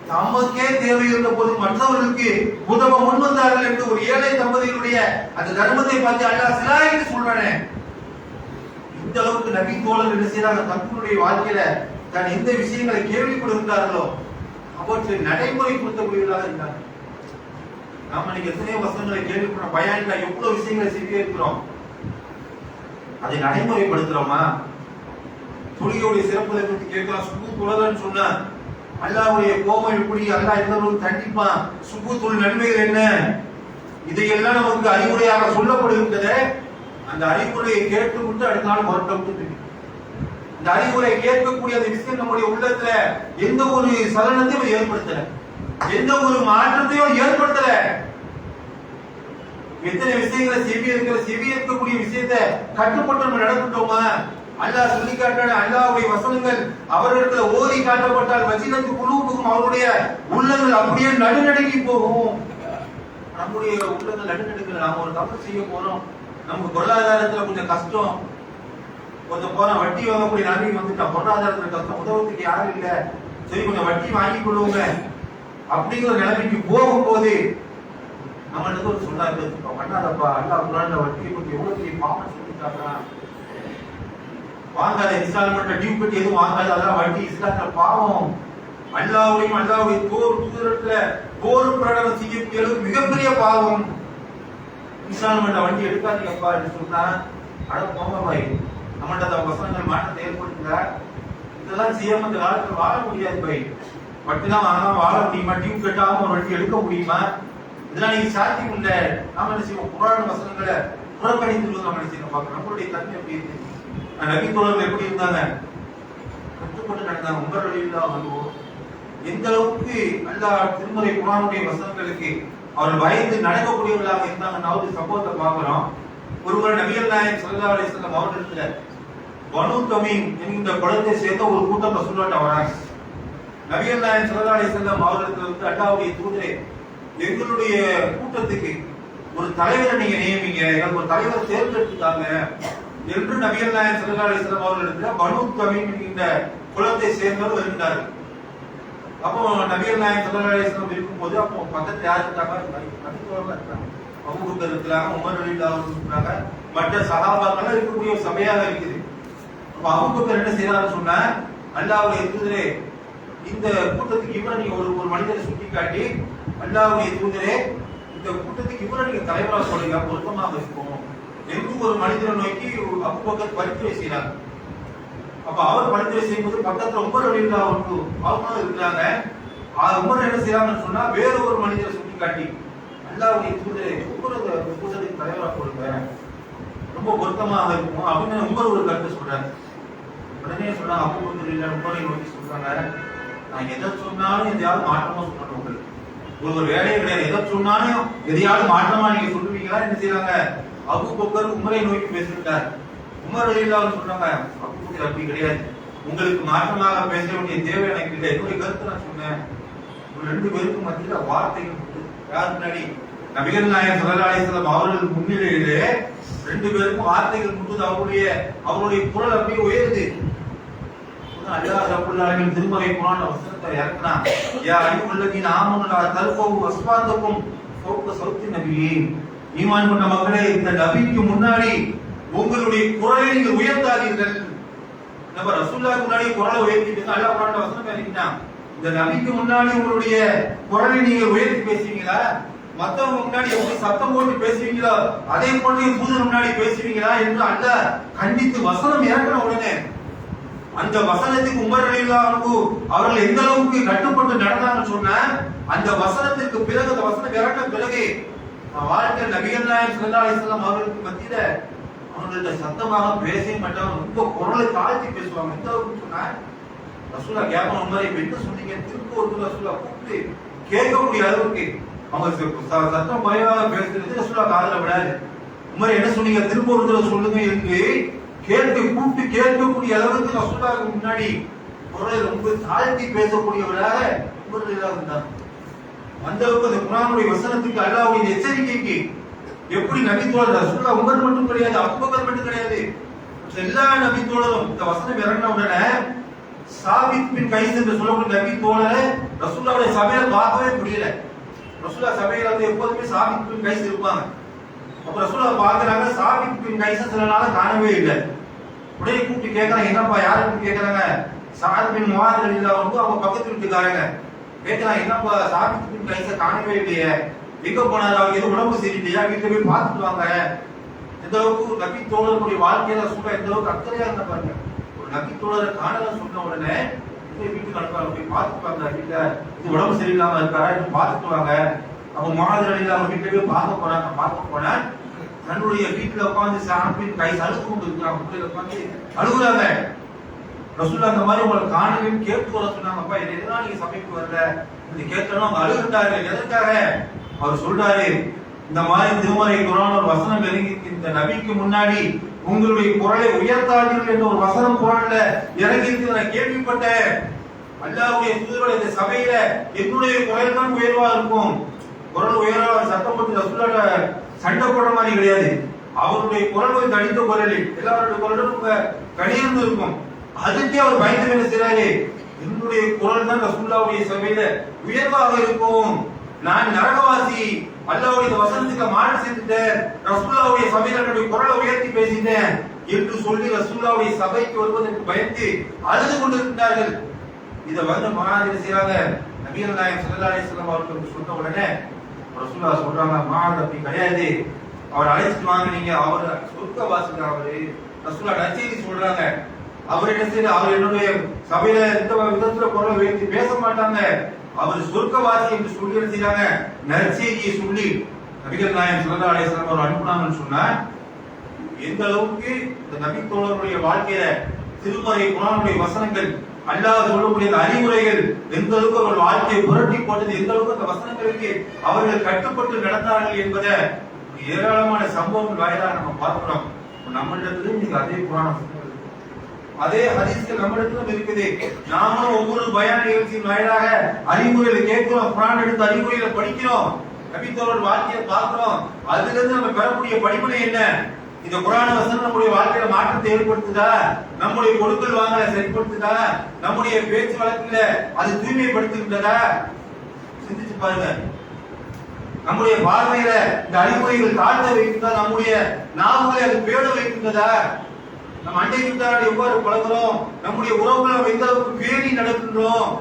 தமக்கே தேவை இருந்த போது மற்றவர்களுக்கு உதவ முன் வந்தார்கள் என்று ஒரு ஏழை தம்பதிகளுடைய அந்த தர்மத்தை பார்த்து அல்லாஹ் சிலாயிட்டு சொல்றானே. இந்த அளவுக்கு நபி தோழர் என்ன செய்யறாங்க, தங்களுடைய வாழ்க்கையில தான் எந்த விஷயங்களை கேள்விப்படுகிறார்களோ அவற்றை நடைமுறைப்படுத்தக்கூடியவர்களாக இருந்தாங்க. நாம இன்னைக்கு எத்தனையோ வசனங்களை கேள்விப்பட பயான்ல எவ்வளவு விஷயங்களை செய்ய இருக்கிறோம், அதை நடைமுறைப்படுத்துறோமா? தொழுகையுடைய சிறப்புகளை பற்றி கேட்கிறோம். சுபூத் தொழுகைன்னு சொன்னா அல்லாஹ்வுடைய கோபம் எப்படி, அல்லாஹ் எந்த அளவுக்கு தண்டிப்பான், சுபூத்துல் நன்மைகள் என்ன, இதையெல்லாம் நமக்கு அறிவுரையாக சொல்லப்படுகின்றது. அந்த அறிவுரையை கேட்டுவிட்டு அடுத்த நாள் மறுக்கப்பட்டு இந்த அறிவுரை கேட்கக்கூடிய அந்த விஷயம் நம்முடைய உள்ளத்துல எந்த ஒரு சலனத்தையும் ஏற்படுத்தல, எந்த ஒரு மாற்றத்தையும் ஏற்படுத்தல. எத்தனை விஷயங்களை செவியேற்கக்கூடிய விஷயத்தை கட்டுப்பட்டு நம்ம நடந்துட்டோமா? அல்லாஹ் சொல்லி காட்டான அல்லாஹ்வுடைய வசனங்கள் அவர்களுக்கு ஓதி காட்டப்பட்டால் வஜினத்து குலூபுகும், அவருடைய உள்ளங்கள் அப்படியே நடுநடுங்கி போகும். நம்முடைய உள்ளங்கள் நடுநடுங்கல. நாம ஒரு தப்பு செய்ய போறோம், நமக்கு பொருளாதாரத்துல கொஞ்சம் கஷ்டம், கொஞ்சம் போறோம், வட்டி வாங்கக்கூடிய நிலைமை வந்துட்டா, பொருளாதாரத்துல கஷ்டம், உதவத்துக்கு யாரும் இல்ல, சரி கொஞ்சம் வட்டி வாங்கி கொள்ளுவோங்க அப்படிங்கிற நிலைமைக்கு போகும்போது நம்மளுக்கு ஒரு சொன்னாரு, பண்ணாதப்பா, அல்லாஹ் குர்ஆன்ல வட்டியை பற்றி எவ்வளவு பெரிய பாவம் சொல்லிட்டாங்க, வாங்காத, இஸ்லாம்ல டியூ கட்டி எதுவும் வாங்காத, அதெல்லாம் வட்டி இஸ்லாம்ல பாவம், அல்லாஹ்வையும் அல்லாஹ்வுடைய தூதரத்துல போர் பிரகடனம் செய்யக்கூடிய அளவுக்கு மிகப்பெரிய பாவம், இஸ்லாம்ல வண்டி எடுக்காதீங்கப்பா என்று சொன்னா, அட போங்க பாய், நம்மள்ட்ட அந்த வசனங்கள் மாற்றத்தை ஏற்படுத்துங்க, இதெல்லாம் செய்யாம இந்த காலத்துல வாழ முடியாது பாய், வட்டி தான் வாங்க வாழ முடியுமா, டியூ கட்டாம ஒரு வண்டி எடுக்க முடியுமா, இதெல்லாம் நீங்க சாத்தியம் இல்ல. நாம என்ன செய்வோம், குர்ஆன் வசனங்களை புறக்கணித்து நம்ம என்ன செய்யணும் பார்க்கணும். நம்மளுடைய தன்மை எப்படி இருக்கு, நபி தோழர்கள் எப்படி இருந்தாங்க, கட்டுப்பட்டு நடந்தாங்க. உமர் ரலியல்லாஹு அன்ஹு எந்த அளவுக்கு அல்லாஹ் திருமறை குர்ஆனுடைய வசனங்களுக்கு அவர் பயந்து நடக்கக்கூடியவர்களாக இருந்தாங்க. ஒரு சம்பவத்தை பார்க்கிறோம். ஒருவர் நபிகள் நாயகம் ஸல்லல்லாஹு அலைஹி வஸல்லம் அவர்களிடத்துல பனு தமீம் என்கிற குலத்தை சேர்ந்த ஒரு கூட்டம் ரசூலுல்லாஹ்ட்ட வராங்க. நபிகள் நாயகம் ஸல்லல்லாஹு அலைஹி வஸல்லம் அவர்களிடத்துல வந்து அல்லாஹ்வுடைய தூதரே, எங்களுடைய கூட்டத்துக்கு ஒரு தலைவரை நீங்க நியமிங்க, எனக்கு ஒரு தலைவரை தேர்ந்தெடுத்துட்டாங்க என்று நபிகள் நாயகம் ஸல்லல்லாஹு அலைஹி வஸல்லம் அவர்களிடத்துல பனு தமீம் என்கிற குலத்தை சேர்ந்தவர் வருகிறார்கள். அப்போ நபிகள் நாயகம் ஸல்லல்லாஹு அலைஹி வஸல்லம் இருக்கும்போது அப்போ பக்கத்துல யார் இருக்காங்க, நபித்தோழர்கள் இருக்காங்க, அபூபக்கர் இருக்காங்க, உமர் ரலியல்லாஹு அன்ஹு இருக்காங்க, மற்ற சஹாபாக்கள் இருக்கக்கூடிய ஒரு சபையாக இருக்குது. அப்ப அபூபக்கர் என்ன செய்யறாரு சொன்னா, அல்லாஹ்வுடைய தூதரே, இந்த கூட்டத்துக்கு இவரை நீங்க ஒரு மனிதரை சுட்டி காட்டி, அல்லாஹ்வுடைய தூதரே, இந்த கூட்டத்துக்கு இவரை நீங்க தலைவரா சொல்லுங்க, பொருத்தமாக இருக்கும் என்று ஒரு மனிதரை நோக்கி அபூபக்கர் பரிந்துரை செய்யறாங்க. அப்ப அவர் பரிந்துரை செய்யும்போது பக்கத்துல உமர் ரலியல்லாஹு அன்ஹு அவங்களும் இருக்கிறாங்க. உமர் என்ன செய்யறாங்கன்னு சொன்னா, வேற ஒரு மனிதரை சுட்டி காட்டி, அல்லாஹ்வுடைய தூதரே, உமர் கூட்டத்துக்கு தலைவரா கொடுங்க, ரொம்ப பொருத்தமாக இருக்கும் அப்படின்னு உமர் ஒரு கருத்து சொல்றாரு. உடனே சொல்றாங்க, அபூபக்கர் ரலியல்லாஹு உமரை நோக்கி சொல்றாங்க, நான் எதை சொன்னாலும் எதையாவது மாற்றமா சொல்லணும். உங்களுக்கு ஒரு வேலையே கிடையாது, எதை சொன்னாலும் எதையாவது மாற்றமா நீங்க சொல்லுவீங்களா? என்ன செய்யறாங்க, அபூபக்கர் உமரை நோக்கி பேசிட்டார். உமர் ரலியல்லாஹு சொல்றாங்க, அபூபக்கர் அப்படி கிடையாது, உங்களுக்கு மாற்றமாக பேச வேண்டிய தேவை எனக்கு இல்லை, என்னுடைய கருத்து நான் சொன்னேன். ரெண்டு பேருக்கும் மத்தியில வார்த்தைகள் யார் முன்னாடி, நபிகள் நாயகம் ஸல்லல்லாஹு அலைஹி வஸல்லம் அவர்கள் முன்னிலையிலே ரெண்டு பேருக்கும் வார்த்தைகள் முட்டுது. அவருடைய குரல் அப்படியே உயருது. அல்லாஹ் ரப்பல் ஆலமீன் திருமறை குர்ஆன் வசனத்தை இறக்குறான், யா அய்யுஹல்லதீன ஆமனு லா தர்ஃபஉ அஸ்வாதக்கும் ஃபௌக ஸௌத்தி நபியே, ஈமான் கொண்ட மக்களே, இந்த நபிக்கு முன்னாடி உங்களுடைய குரலை நீங்கள் உயர்த்தாதீர்கள். நம்ம ரசூலுல்லாஹ் முன்னாடி குரலை உயர்த்திட்டு அல்லாஹ் குர்ஆன்ல வசனம் இறக்கிட்டான், இந்த நபிக்கு முன்னாடி உங்களுடைய குரலை நீங்கள் உயர்த்தி பேசுவீங்களா, மத்தவங்க முன்னாடி எப்படி சத்தம் போட்டு பேசுவீங்களோ அதே போன்று தூதர் முன்னாடி பேசுவீங்களா என்று அல்லாஹ் கண்டித்து வசனம் இறக்கின உடனே அந்த வசனத்துக்கு உமர் ரலியல்லாஹு அன்ஹு அவர்கள் எந்த அளவுக்கு கட்டுப்பட்டு நடந்தாங்கன்னு சொன்னா, அந்த வசனத்திற்கு பிறகு, அந்த வசனம் இறங்கின பிறகு வாழ்க்கை நபிகள் நாயகம் ஸல்லல்லாஹு அலைஹி வஸல்லம் அவர்களுக்கு மத்தியில அவங்கள்ட்ட சத்தமாக பேசவே மாட்டாங்க, ரொம்ப குரலை தாழ்த்தி பேசுவாங்க. எந்த அளவுக்கு சொன்னா, ரசூலுல்லாஹ் கேட்பாங்க, உமரை என்ன சொன்னீங்க, திரும்ப ஒரு ரசூலுல்லாஹ் கூப்பிட்டு கேட்கக்கூடிய அளவுக்கு அவங்க சத்தம் குறைவாக பேசுறது ரசூலுல்லாஹ் காதுல விடாது. உமர் என்ன சொன்னீங்க, திரும்ப ஒரு தடவை சொல்லுங்க என்று கூப்பிட்டு கேட்கக்கூடிய அளவுக்கு ரசூலுல்லாஹ்க்கு முன்னாடி குரலை ரொம்ப தாழ்த்தி பேசக்கூடியவராக உமர் ரலியல்லாஹு இருந்தார். அந்த அளவுக்கு அந்த குர்ஆனுடைய வசனத்துக்கு அல்லாஹ்வுடைய எச்சரிக்கைக்கு எப்படி நபித்தோழர் ரசூலுல்லாஹ் உமர் மட்டும் கிடையாது, அபூபக்கர் மட்டும் கிடையாது, எல்லா நபித்தோழரும் இந்த வசனம் இறங்கின உடனே சாபித் பின் கைஸ் என்று சொல்லக்கூடிய நபித்தோழரை ரசூலுல்லாஹ்வுடைய சபையில பார்க்கவே முடியல. ரசூலுல்லாஹ் சபையில வந்து எப்போதுமே சாபித் பின் கைஸ் இருப்பாங்க. அப்ப ரசூலுல்லாஹ் பார்க்கறாங்க, சாபித் பின் கைஸ் சில நாளா காணவே இல்லை. உடனே கூப்பிட்டு கேட்கறாங்க, என்னப்பா யாருக்கு கேட்கறாங்க, சாத் பின் முஆத் ரலியல்லாஹு அன்ஹு அவங்க பக்கத்து வீட்டுக்காரங்க கேட்கறாங்க, என்னப்பா சாபித் பின் கைஸ காணவே இல்லையே, எங்க போனாரு, அவங்க எதுவும் உடம்பு சரியில்லையா, வீட்டுல போய் பார்த்துட்டு வாங்க. எந்த அளவுக்கு நபி தோழர்களுடைய வாழ்க்கையில சொல்ற எந்த அளவுக்கு அக்கறையா இருந்த பாருங்க. ஒரு நபி தோழரை காணல சொன்ன உடனே வீட்டுக்கு அனுப்பாங்க, போய் பார்த்துப்பாங்க, வீட்டுல இது உடம்பு சரியில்லாம இருக்காரா பார்த்துட்டு வாங்க. அவங்க முஆத் ரலியல்லாஹு அன்ஹு வீட்டுல போய் பார்க்க போறாங்க. பார்க்க போனா தன்னுடைய வீட்டுல உட்கார்ந்து சாப்பிட்டு கை அழுது கொண்டு இருக்காங்க, வீட்டுல உட்கார்ந்து அழுகுறாங்க. ரசூலுல்லாஹ் அந்த மாதிரி உங்களை காணலன்னு கேட்டு வர சொன்னாங்கப்பா, எதனால நீங்க சபைக்கு வரல இது கேட்கணும். அவங்க அழுகுறாங்க, எதற்காக? அவர் சொல்றாரு, இந்த மாதிரி திருமறை குர்ஆன் ஒரு வசனம் இறங்கி, இந்த நபிக்கு முன்னாடி உங்களுடைய குரலை உயர்த்தாதீர்கள் என்ற ஒரு வசனம் குர்ஆன்ல இறங்கி இருக்கு, நான் கேள்விப்பட்டேன். அல்லாஹ்வுடைய தூதருடைய இந்த சபையில என்னுடைய குரல் தான் உயர்வா இருக்கும். குரல் உயர்வா சத்தம் போட்டு ரசூலுல்லாஹ் சண்டை போடுற மாதிரி கிடையாது. அவருடைய குரல் ஒரு தனித்த குரலில் எல்லாருடைய குரலும் கடிந்து இருக்கும். அதுக்கே அவர் பயந்து என்ன செய்றாரு, என்னுடைய குரல் தான் ரசூலுல்லாஹ்வுடைய சபையில உயர்வாக இருக்கும். நான் நரகவாசி, அல்லாஹ்வுடைய வசனத்துக்கு மாறு செஞ்சுட்டேன், ரசூலுல்லாஹ்வுடைய சபையில என்னுடைய குரலை உயர்த்தி பேசிட்டேன் என்று சொல்லி ரசூலுல்லாஹ்வுடைய சபைக்கு வருவதற்கு பயந்து அழுது கொண்டிருக்கிறார்கள். இதை வந்து மகாஜர் செய்யறாங்க, நபிகள் நாயகம் ஸல்லல்லாஹு அலைஹி வஸல்லம் அவர்களுக்கு சொன்ன உடனே ரசூலுல்லாஹ் சொல்றாங்க, மகாஜர் அப்படி கிடையாது, அவர் அழைச்சிட்டு வாங்க, நீங்க அவர் சொர்க்கவாசி. அவரு ரசூலுல்லாஹ் நச்சீதி சொல்றாங்க, அவர் என்ன செய்ய, அவர் என்னுடைய சபையில எந்த விதத்துல குரலை உயர்த்தி பேச மாட்டாங்க, அவர் சொர்க்கவாசி என்று சொல்லி செய்யறாங்க, நற்செய்தியை சொல்லி நபிகள் நாயகம் ஸல்லல்லாஹு அலைஹி வஸல்லம் அவர் அனுப்புனாங்கன்னு சொன்னா, எந்த அளவுக்கு இந்த நபி தோழருடைய வாழ்க்கையில திருமறை குர்ஆனுடைய வசனங்கள், அல்லாஹ் சொல்லக்கூடிய அறிவுரைகள் எந்த அளவுக்கு அவர்கள் வாழ்க்கையை புரட்டி போட்டது, எந்த அளவுக்கு அந்த வசனங்களுக்கு அவர்கள் கட்டுப்பட்டு நடந்தார்கள் என்பதை ஏராளமான சம்பவங்கள் வாயிலாக நம்ம பார்க்கிறோம். நம்மளிடத்திலும் நீங்க அதே குர்ஆன் அதே ஹதீஸ்கள் நம்மளிடத்திலும் இருக்குது. நாமும் ஒவ்வொரு பயான் நிகழ்ச்சியின் வாயிலாக அறிவுரைகளை கேட்கிறோம், குர்ஆன் எடுத்து அறிவுரைகளை படிக்கிறோம், நபி தோழர் வாழ்க்கையை பார்க்கிறோம். அதுல இருந்து நம்ம பெறக்கூடிய படிப்பினை என்ன? இந்த குர்ஆன் வசனம் நம்முடைய வாழ்க்கையில மாற்றத்தை ஏற்படுத்துதா? நம்முடைய கொடுக்கல் வாங்கல சரிப்படுத்துதா? நம்முடைய பேச்சு வழக்குல அது தூய்மைப்படுத்துகின்றதா? சிந்திச்சு பாருங்க. நம்முடைய பார்வையில இந்த அறிவுரைகள் தாழ்த்த வைக்கின்றதா? நம்முடைய நாவுகளை அது பேட வைக்கின்றதா? நம்ம அண்டை வீட்டாரோட எவ்வாறு பழகிறோம்? நம்முடைய உறவுகளை எந்த அளவுக்கு பேணி நடக்கின்றோம்?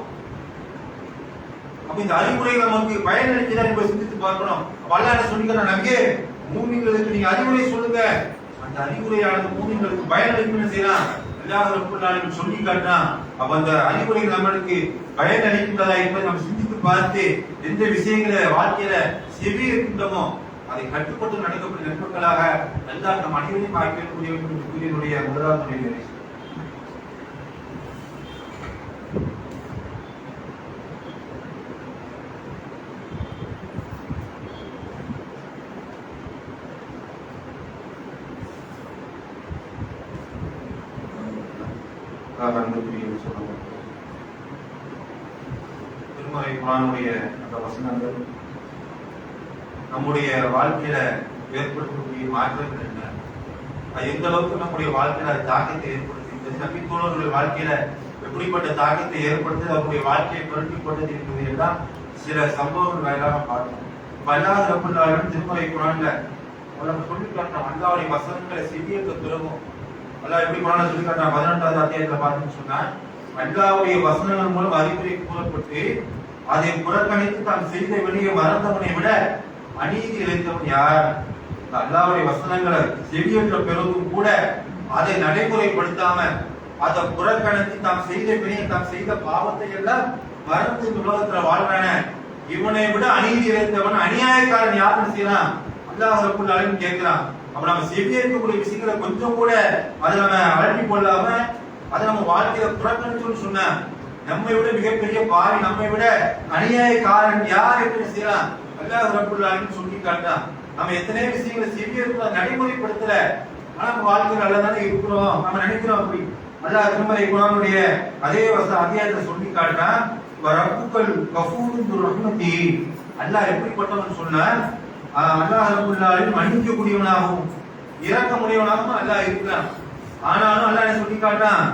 அப்ப இந்த அறிவுரைகள் நமக்கு பயனளிக்குதா என்பதை சிந்தித்து பார்க்கணும். அல்லாஹ் என்ன சொல்லிக்கிறான், நபியே மூமின்களுக்கு நீங்க அறிவுரை சொல்லுங்க. அந்த அறிவுரையானது மூமின்களுக்கு பயனளிக்கும் செய்யலாம். அல்லாஹ் ரப்பல் ஆலமீன் சொல்லி காட்டுறான். அப்ப அந்த அறிவுரைகள் நம்மளுக்கு பயனளிக்கின்றதா என்பதை நம்ம சிந்தித்து பார்த்து எந்த விஷயங்களை வாழ்க்கையில செவி இருக்கின்றமோ அதை கட்டுப்பட்டு நடக்கக்கூடிய நண்பர்களாக அல்லாஹ் நம் அனைவரையும் ஆக்கியக்கூடிய முதலாவது நிலை. திருமறை குர்ஆனுடைய அந்த வசனங்கள் நம்முடைய வாழ்க்கையில ஏற்படுத்தக்கூடிய மாற்றங்கள் என்ன, அது எந்த அளவுக்கு நம்முடைய வாழ்க்கையில அது தாக்கத்தை ஏற்படுத்தி, நபி தோழர்களுடைய வாழ்க்கையில எப்படிப்பட்ட தாக்கத்தை ஏற்படுத்தி அவருடைய வாழ்க்கையை புரட்டி போட்டது என்பது எல்லாம் சில சம்பவங்கள் வாயிலாக பார்த்தோம். அல்லாஹ் ரப்பல் ஆலமீன் திருமறை குர்ஆன்ல சொல்லி காட்டுறான், அல்லாஹ்வுடைய வசனங்களை செவியேற்ற பிறகும் அல்லாஹ் எப்படி குர்ஆன்ல சொல்லி காட்டுறான், 18வது அத்தியாயத்துல பார்த்தீங்கன்னு சொன்னா, அல்லாஹ்வுடைய வசனங்கள் மூலம் அறிவுரை கூறப்பட்டு அதை புறக்கணித்து தான் செய்த வெளியே மறந்தவனை விட அநீதி இழைத்தவன் யார்? அல்லாஹ்வுடைய வசனங்களை செவியேற்ற பிறகும் கூட அதை நடைமுறைப்படுத்தாம அதை புறக்கணித்து தாம் செய்த வினையை, தாம் செய்த பாவத்தை எல்லாம் மறந்து உலகத்துல வாழ்றான இவனை விட அநீதி இழைத்தவன், அநியாயக்காரன் யாருன்னு செய்யறான்? அல்லாஹ் ரப்பல் ஆலமீன் கேட்கிறான். அப்ப நம்ம செவியேற்கக்கூடிய விஷயங்களை கொஞ்சம் கூட அதை நம்ம அழட்டி கொள்ளாம அதை நம்ம வாழ்க்கையில புறக்கணிச்சோம்னு சொன்ன நம்மை விட மிகப்பெரிய பாவி, நம்மை விட அநியாயக்காரன் யார் என்று செய்யறான்? அல்லாஹ் ரப்பல் ஆலமீன் சொல்லி காட்டான். நம்ம எத்தனையோ விஷயங்களை செவியேற்க நடைமுறைப்படுத்தல, ஆனா நம்ம வாழ்க்கையில் நல்லதானே இருக்கிறோம் நம்ம நினைக்கிறோம். அப்படி அல்லாஹ் திருமறை குர்ஆனுடைய அதே அத்தியாயத்தை சொல்லி காட்டான், ரப்புக்கல் கஃபூருன் து ரஹ்மதி. அல்லாஹ் எப்படிப்பட்டவன் சொன்னா, அல்லாஹ் ரப்பல் ஆலமீன் மன்னிக்கக்கூடியவனாகவும் இரக்கமுடையவனாகவும் அல்லாஹ் இருக்கிறான். ஆனாலும் அல்லாஹ் என்ன சொல்லி காட்டான்,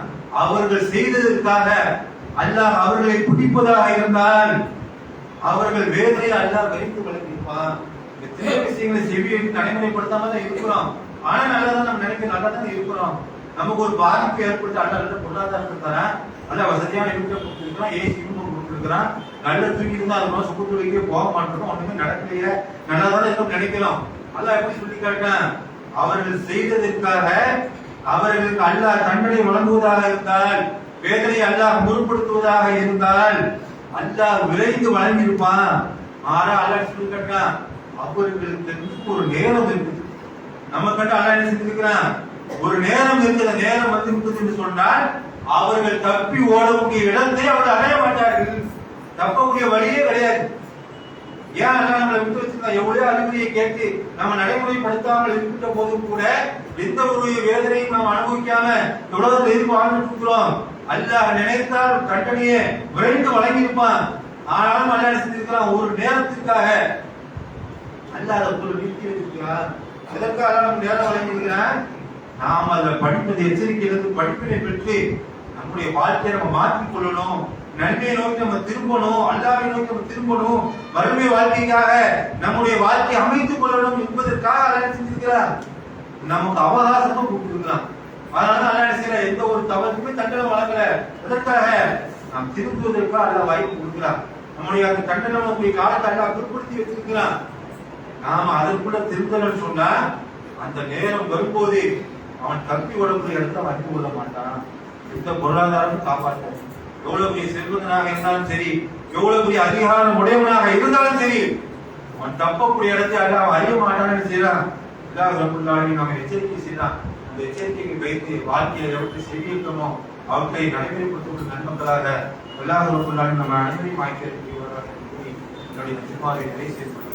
அவர்கள் செய்ததற்காக அல்லாஹ் அவர்களை பிடிப்பதாக இருந்தால் அவர்கள் வேதனை அல்லாஹ் வரைந்து வழங்கியிருப்பான். எத்தனை விஷயங்களை செவியை நடைமுறைப்படுத்தாம தான் இருக்கிறோம், ஆனா நல்லதான் நம்ம நினைக்கிறோம், நல்லா தான் இருக்கிறோம். நமக்கு ஒரு பாதிப்பு ஏற்படுத்த அல்ல பொருளாதாரத்தை தரேன், நல்ல வசதியான வீட்டை கொடுத்துருக்கான், ஏசி கொடுத்துருக்கிறான், நல்ல தூக்கி இருந்தா அது சுகுத்து வைக்க போக மாட்டோம், ஒண்ணுமே நடக்கலையே, நல்லதான் இருக்கும் நினைக்கிறோம். அல்லாஹ் எப்படி சொல்லி காட்டேன், அவர்கள் செய்ததற்காக அவர்களுக்கு அல்லாஹ் தண்டனை வழங்குவதாக இருந்தால், வேதனை அல்லாஹ் முற்படுத்துவதாக இருந்தால் அல்லாஹ் விரைந்து வழங்கியிருப்பான். ஆனா அல்லாஹ் சொல்லி காட்டான், அவர்களுக்கு ஒரு நேரம் இருக்குது. நம்ம கண்ட அல்லாஹ் என்ன செஞ்சிருக்கிறான், ஒரு நேரம் இருக்குது, அந்த நேரம் வந்து விட்டது என்று சொன்னால் அவர்கள் தப்பி ஓடக்கூடிய இடத்தை அவர்கள் அடைய மாட்டார்கள், தப்பக்கூடிய வழியே கிடையாது. ஏன் அல்லாஹ் நம்மளை விட்டு வச்சிருக்கா? எவ்வளவு அறிவுரையை கேட்டு நம்ம நடைமுறைப்படுத்தாமல் இருக்கின்ற போதும் கூட எந்த ஒரு வேதனையும் நாம் அனுபவிக்காம எவ்வளவு எதிர்ப்பு வாழ்ந்துட்டு இருக்கிறோம். அல்லாஹ் நினைத்தால் தண்டனையை விரைந்து வழங்கியிருப்பான். ஆனாலும் அல்லாஹ் செஞ்சிருக்கிறான், ஒரு நேரத்திற்காக அல்லாஹ் அதை நிறுத்தி வச்சிருக்கிறான். அதற்காக நம்ம நேரம் வழங்கியிருக்கிறான். நாம் அதில் படிப்பது எச்சரிக்கையிலிருந்து படிப்பினை பெற்று நம்முடைய வாழ்க்கையை நம்ம மாற்றிக் கொள்ளணும், நன்மையை நோக்கி நம்ம திரும்பணும், அல்லாஹ்வை நோக்கி நம்ம திரும்பணும், மறுமை வாழ்க்கைக்காக நம்முடைய வாழ்க்கையை அமைத்துக் கொள்ளணும் என்பதற்காக அல்லாஹ் செஞ்சிருக்கிறார். நமக்கு அவகாசமும் கொடுத்திருக்கிறான். அதனால அல்லாஹ் செய்யற எந்த ஒரு தவறுக்குமே தண்டனை வழங்கல. அதற்காக நாம் திரும்புவதற்காக அல்லாஹ் வாய்ப்பு கொடுக்கிறான். நம்முடைய அந்த தண்டனை நம்முடைய காலத்தை அல்லாஹ் பிற்படுத்தி வச்சிருக்கிறான். நாம அதற்குள்ள திருந்தலன்னு சொன்னா அந்த நேரம் வரும்போது அவன் தப்பி ஓடக்கூடிய இடத்துல வந்து கொள்ள மாட்டான். எந்த பொருளாதாரமும் காப்பாற்ற எவ்வளவு பெரிய செல்வந்தனாக இருந்தாலும் சரி, எவ்வளவு பெரிய அதிகாரம் உடையவனாக இருந்தாலும் சரி, அவன் தப்பக்கூடிய இடத்தை அவன் அறிய மாட்டான்னு செய்யறான். அல்லாஹ் ரப்பல் ஆலமீன் நம்ம எச்சரிக்கை செய்யறான். அந்த எச்சரிக்கையை வைத்து வாழ்க்கையை எவ்வளவு செவியிருக்கமோ அவற்றை நடைமுறைப்படுத்தும் நன்மக்களாக அல்லாஹ் ரப்பல் ஆலமீன் நம்ம அனைவரையும் ஆக்கியிருக்கிறார் கூறி என்னுடைய திருமாவை நிறைவு செய்யப்படுகிற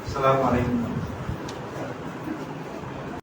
அஸ்ஸலாமு அலைக்கும்.